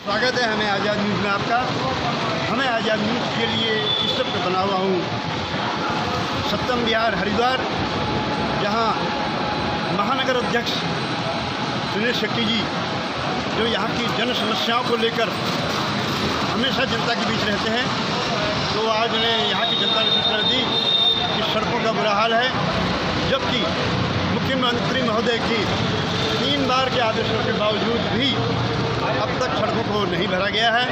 स्वागत है हमें आज़ाद न्यूज़ में आपका। हमें आज़ाद न्यूज़ के लिए इस सब पे बना हुआ हूँ सप्तम विहार हरिद्वार, जहाँ महानगर अध्यक्ष सुनील शेट्टी जी जो यहाँ की जन समस्याओं को लेकर हमेशा जनता के बीच रहते हैं, तो आज उन्हें यहाँ की जनता ने सूचना दी कि सड़कों का बुरा हाल है, जबकि मुख्यमंत्री महोदय की 3 बार के आदेशों के बावजूद भी अब तक सड़कों को नहीं भरा गया है,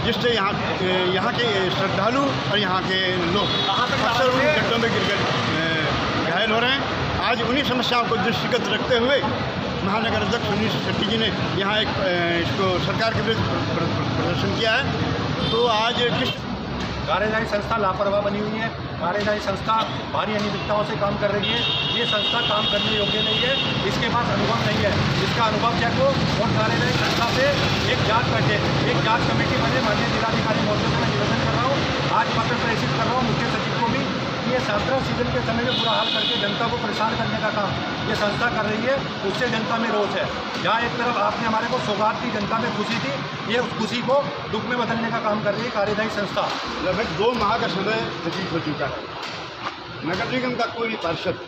जिससे यहाँ के श्रद्धालु और यहाँ के लोग अक्सर उन गड्ढों में गिरकर घायल हो रहे हैं। आज उन्हीं समस्याओं को दृष्टिगत रखते हुए महानगर अध्यक्ष सुनील शेट्टी जी ने यहाँ इसको सरकार के विरुद्ध प्रदर्शन किया है। तो आज किस कार्यदायी संस्था लापरवाह बनी हुई है, कार्यदायी संस्था भारी अनियमितताओं से काम कर रही है। ये संस्था काम करने योग्य नहीं है, इसके पास अनुभव नहीं है। इसका अनुभव चेक हो और कार्यदायी संस्था से एक जांच बैठे, एक जांच कमेटी बने। माननीय जिलाधिकारी महोदय से मैं निवेदन कर रहा हूँ, आज पत्र प्रेषित कर रहा हूँ मुख्य सचिव को भी, ये यात्रा सीजन के समय में बुरा हाल करके जनता को परेशान करने का काम ये संस्था कर रही है, उससे जनता में रोष है। जहाँ एक तरफ आपने हमारे को सौगात दी, जनता में खुशी थी, ये उस खुशी को दुख में बदलने का काम कर रही है कार्यदायी संस्था। लगभग 2 माह का समय व्यतीत हो चुका है, नगर निगम का कोई पार्षद,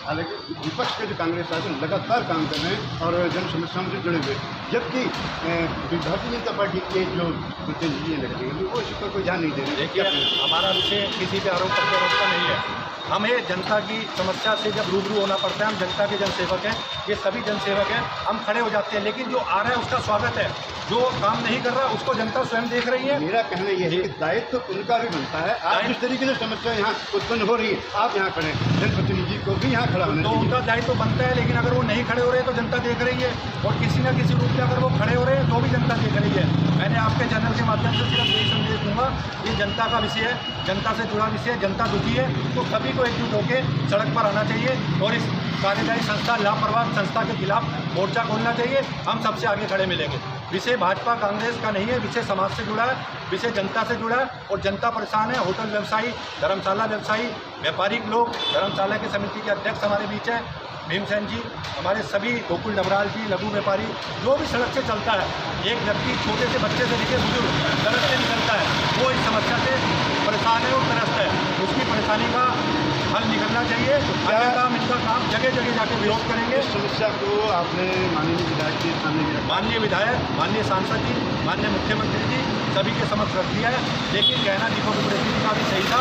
हालांकि विपक्ष के जो कांग्रेस शासन लगातार काम कर रहे हैं और जन समस्याओं से जुड़े हुए, जबकि भारतीय जनता पार्टी के जो प्रतिनिधि लगे हैं वो इस पर कोई ध्यान नहीं दे रहे। देखिए, हमारा विषय किसी पे आरोप प्रत्यारोप का नहीं है। हमें जनता की समस्या से जब रूबरू होना पड़ता है, हम जनता के जनसेवक हैं, ये सभी जनसेवक हैं, हम खड़े हो जाते हैं। लेकिन जो आ रहा है उसका स्वागत है, जो काम नहीं कर रहा उसको जनता स्वयं देख रही है। मेरा कहना यह है कि दायित्व तो उनका भी बनता है। आप जिस तरीके से समस्या यहाँ उत्पन्न हो रही है, आप यहाँ खड़े, जनप्रतिनिधि को भी यहाँ खड़ा होना तो उनका दायित्व तो बनता है। लेकिन अगर वो नहीं खड़े हो रहे तो जनता देख रही है, और किसी न किसी रूप में अगर वो खड़े हो रहे हैं तो भी जनता देख रही है। मैंने आपके चैनल के माध्यम से सिर्फ यही संदेश दूंगा, ये जनता का विषय है, जनता से जुड़ा विषय है, जनता दुखी है, तो सभी को एकजुट होकर सड़क पर आना चाहिए और इस कार्यदायी संस्था लापरवाह संस्था के खिलाफ मोर्चा खोलना चाहिए। हम सबसे आगे खड़े मिलेंगे। विषय भाजपा कांग्रेस का नहीं है, विषय समाज से जुड़ा है, विषय जनता से जुड़ा है और जनता परेशान है। होटल व्यवसायी, धर्मशाला व्यवसायी, व्यापारिक लोग, धर्मशाला की समिति के अध्यक्ष हमारे बीच है, भीमसेन जी, हमारे सभी, गोकुल डबराल जी, लघु व्यापारी, जो भी सड़क से चलता है, एक व्यक्ति छोटे से बच्चे से लेकर बुजुर्ग सड़क से निकलता है, वो इस समस्या से परेशान है और त्रस्त है। उसकी परेशानी का हल निकलना चाहिए। अन्यथा हम इनका काम जगह जगह जाके विरोध करेंगे। इस समस्या को आपने माननीय विधायक के सामने भी रखा? माननीय विधायक, माननीय सांसद जी, माननीय मुख्यमंत्री जी, सभी के समक्ष रख दिया है। लेकिन कहना दीपक उपाध्याय जी का भी सही था,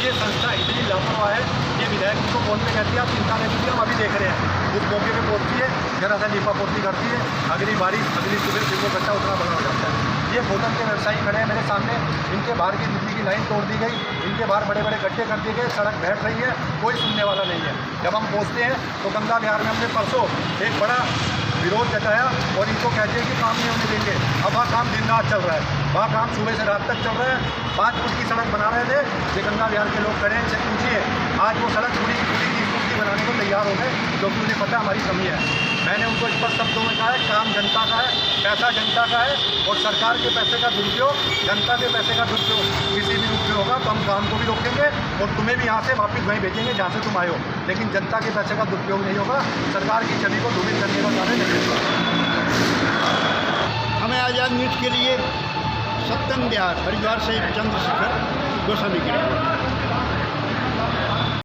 ये संस्था इतनी लापरवाह है। ये विधायक जी को फोन पे कहती है आप चिंता नहीं कीजिए, हम अभी देख रहे हैं। उस मौके पर पहुँचती है, जरा सा लीपापोती करती है, अगली बारिश अगली सुबह फिर वो गड्ढा उतना बड़ा हो जाता है। ये होटल के व्यवसायी खड़े हैं मेरे सामने, इनके बाहर की बिजली की लाइन तोड़ दी गई, इनके बाहर बड़े बड़े गड्ढे कर दिए गए, सड़क बैठ रही है, कोई सुनने वाला नहीं है। जब हम पहुँचते हैं तो गंगा विहार में हमने परसों एक बड़ा विरोध जताया और इनको कहते हैं कि काम नहीं होने देंगे। अब वहाँ काम दिन रात चल रहा है, वहाँ काम सुबह से रात तक चल रहा है। 5 फुट की सड़क बना रहे थे, ये गंगा विहार के लोग खड़े हैं, इनसे पूछिए, आज वो सड़क पूरी की पूरी 30 फुट की बनाने को तैयार हो गए, क्योंकि उन्हें पता हमारी कमी है। मैंने उनको स्पष्ट शब्दों में कहा है, काम जनता का है, पैसा जनता का है और सरकार के पैसे का दुरुपयोग, जनता के पैसे का दुरुपयोग किसी भी रूप में होगा तो हम काम को भी रोकेंगे और तुम्हें भी यहाँ से वापस वहीं भेजेंगे जहाँ से तुम आए हो। लेकिन जनता के पैसे का दुरुपयोग नहीं होगा, सरकार की छवि को धूमिल करने का कार्य नहीं होगा। हमें आज़ाद न्यूज़ के लिए सप्तम विहार हरिद्वार से चंद्रशेखर गोस्वामी की रिपोर्ट।